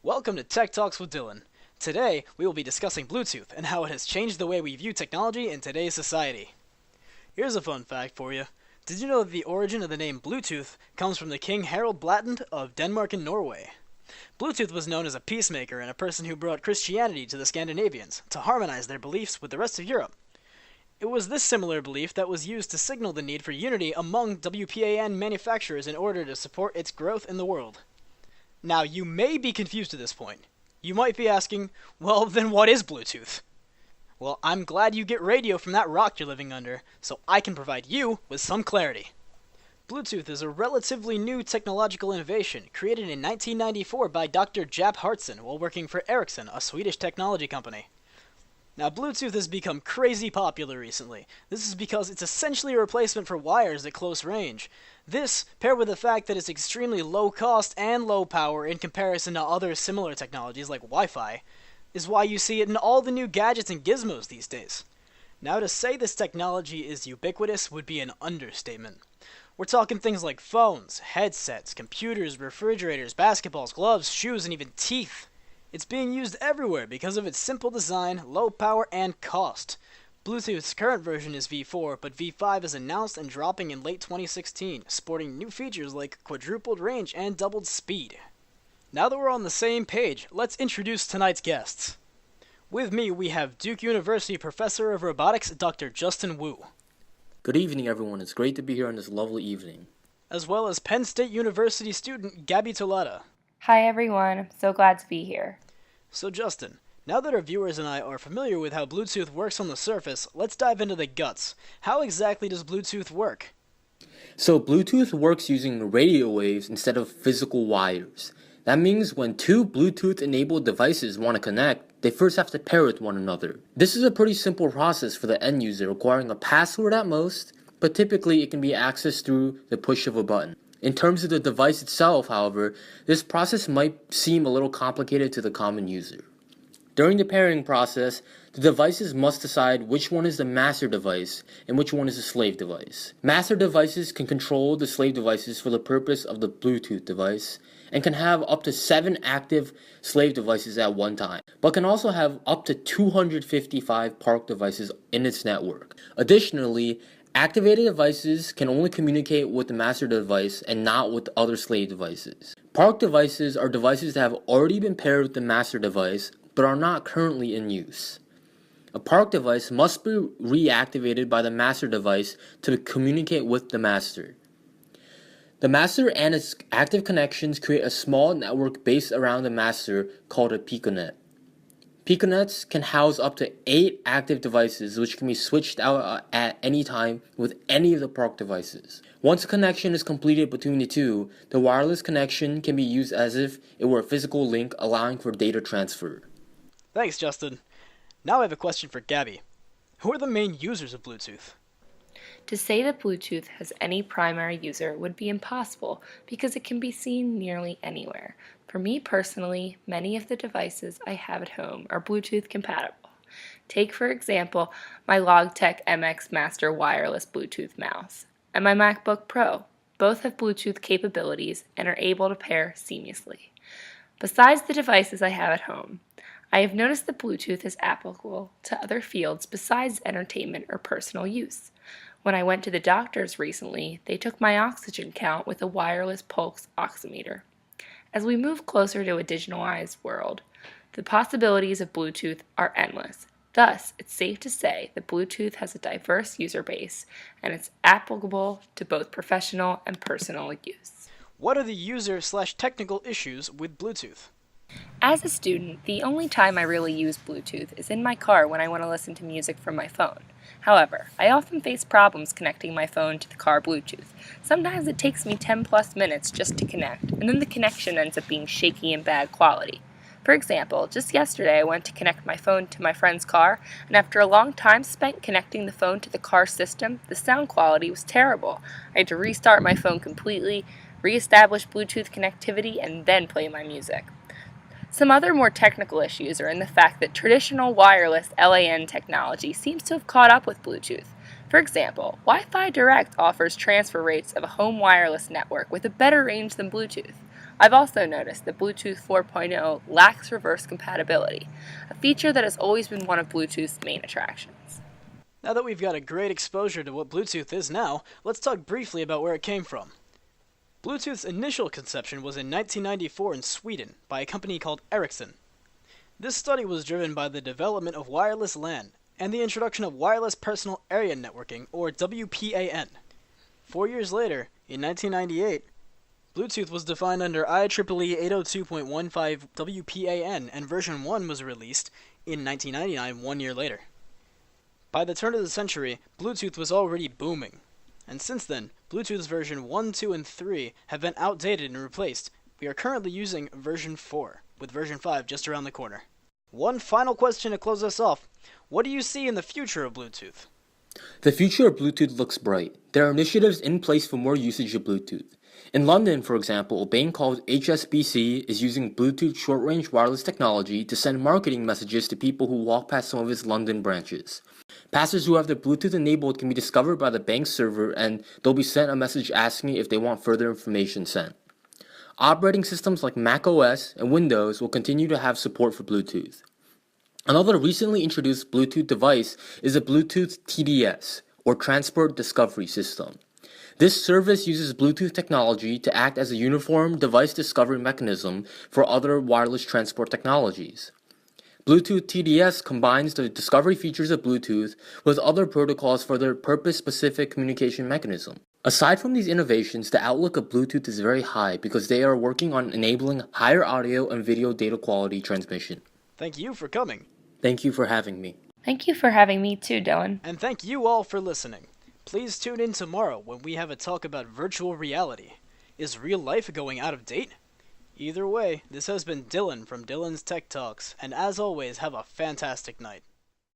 Welcome to Tech Talks with Dylan. Today, we will be discussing Bluetooth and how it has changed the way we view technology in today's society. Here's a fun fact for you. Did you know that the origin of the name Bluetooth comes from the King Harald Blattand of Denmark and Norway? Bluetooth was known as a peacemaker and a person who brought Christianity to the Scandinavians to harmonize their beliefs with the rest of Europe. It was this similar belief that was used to signal the need for unity among WPAN manufacturers in order to support its growth in the world. Now, you may be confused at this point. You might be asking, well, then what is Bluetooth? Well, I'm glad you get radio from that rock you're living under, so I can provide you with some clarity. Bluetooth is a relatively new technological innovation created in 1994 by Dr. Jaap Hartson while working for Ericsson, a Swedish technology company. Now, Bluetooth has become crazy popular recently. This is because it's essentially a replacement for wires at close range. This, paired with the fact that it's extremely low cost and low power in comparison to other similar technologies like Wi-Fi, is why you see it in all the new gadgets and gizmos these days. Now, to say this technology is ubiquitous would be an understatement. We're talking things like phones, headsets, computers, refrigerators, basketballs, gloves, shoes, and even teeth. It's being used everywhere because of its simple design, low power, and cost. Bluetooth's current version is V4, but V5 is announced and dropping in late 2016, sporting new features like quadrupled range and doubled speed. Now that we're on the same page, let's introduce tonight's guests. With me, we have Duke University Professor of Robotics, Dr. Justin Wu, Good evening, everyone. It's great to be here on this lovely evening. as well as Penn State University student Gabby Tolada. Hi everyone, I'm so glad to be here. So Justin, now that our viewers and I are familiar with how Bluetooth works on the surface, let's dive into the guts. How exactly does Bluetooth work? So, Bluetooth works using radio waves instead of physical wires. That means when two Bluetooth-enabled devices want to connect, they first have to pair with one another. This is a pretty simple process for the end user, requiring a password at most, but typically it can be accessed through the push of a button. In terms of the device itself, however, this process might seem a little complicated to the common user. During the pairing process, the devices must decide which one is the master device and which one is the slave device. Master devices can control the slave devices for the purpose of the Bluetooth device and can have up to 7 active slave devices at one time, but can also have up to 255 parked devices in its network. Additionally, activated devices can only communicate with the master device and not with other slave devices. Parked devices are devices that have already been paired with the master device but are not currently in use. A parked device must be reactivated by the master device to communicate with the master. The master and its active connections create a small network based around the master called a Piconet. Piconets can house up to 8 active devices which can be switched out at any time with any of the parked devices. Once a connection is completed between the two, the wireless connection can be used as if it were a physical link, allowing for data transfer. Thanks, Justin. Now I have a question for Gabby. Who are the main users of Bluetooth? To say that Bluetooth has any primary user would be impossible because it can be seen nearly anywhere. For me personally, many of the devices I have at home are Bluetooth compatible. Take for example my Logitech MX Master wireless Bluetooth mouse and my MacBook Pro. Both have Bluetooth capabilities and are able to pair seamlessly. Besides the devices I have at home, I have noticed that Bluetooth is applicable to other fields besides entertainment or personal use. When I went to the doctor's recently, they took my oxygen count with a wireless pulse oximeter. As we move closer to a digitalized world, the possibilities of Bluetooth are endless. Thus, it's safe to say that Bluetooth has a diverse user base and it's applicable to both professional and personal use. What are the user/technical issues with Bluetooth? As a student, the only time I really use Bluetooth is in my car when I want to listen to music from my phone. However, I often face problems connecting my phone to the car Bluetooth. Sometimes it takes me 10 plus minutes just to connect, and then the connection ends up being shaky and bad quality. For example, just yesterday I went to connect my phone to my friend's car, and after a long time spent connecting the phone to the car system, the sound quality was terrible. I had to restart my phone completely, re-establish Bluetooth connectivity, and then play my music. Some other more technical issues are in the fact that traditional wireless LAN technology seems to have caught up with Bluetooth. For example, Wi-Fi Direct offers transfer rates of a home wireless network with a better range than Bluetooth. I've also noticed that Bluetooth 4.0 lacks reverse compatibility, a feature that has always been one of Bluetooth's main attractions. Now that we've got a great exposure to what Bluetooth is now, let's talk briefly about where it came from. Bluetooth's initial conception was in 1994 in Sweden by a company called Ericsson. This study was driven by the development of wireless LAN and the introduction of wireless personal area networking, or WPAN. 4 years later, in 1998, Bluetooth was defined under IEEE 802.15 WPAN, and version 1 was released in 1999, 1 year later. By the turn of the century, Bluetooth was already booming, and since then, Bluetooth's version 1, 2, and 3 have been outdated and replaced. We are currently using version 4, with version 5 just around the corner. One final question to close us off. What do you see in the future of Bluetooth? The future of Bluetooth looks bright. There are initiatives in place for more usage of Bluetooth. In London, for example, a bank called HSBC is using Bluetooth short-range wireless technology to send marketing messages to people who walk past some of its London branches. Passers who have their Bluetooth enabled can be discovered by the bank's server, and they'll be sent a message asking if they want further information sent. Operating systems like macOS and Windows will continue to have support for Bluetooth. Another recently introduced Bluetooth device is a Bluetooth TDS, or Transport Discovery System. This service uses Bluetooth technology to act as a uniform device discovery mechanism for other wireless transport technologies. Bluetooth TDS combines the discovery features of Bluetooth with other protocols for their purpose-specific communication mechanism. Aside from these innovations, the outlook of Bluetooth is very high because they are working on enabling higher audio and video data quality transmission. Thank you for coming. Thank you for having me. Thank you for having me too, Dylan. And thank you all for listening. Please tune in tomorrow when we have a talk about virtual reality. Is real life going out of date? Either way, this has been Dylan from Dylan's Tech Talks, and as always, have a fantastic night.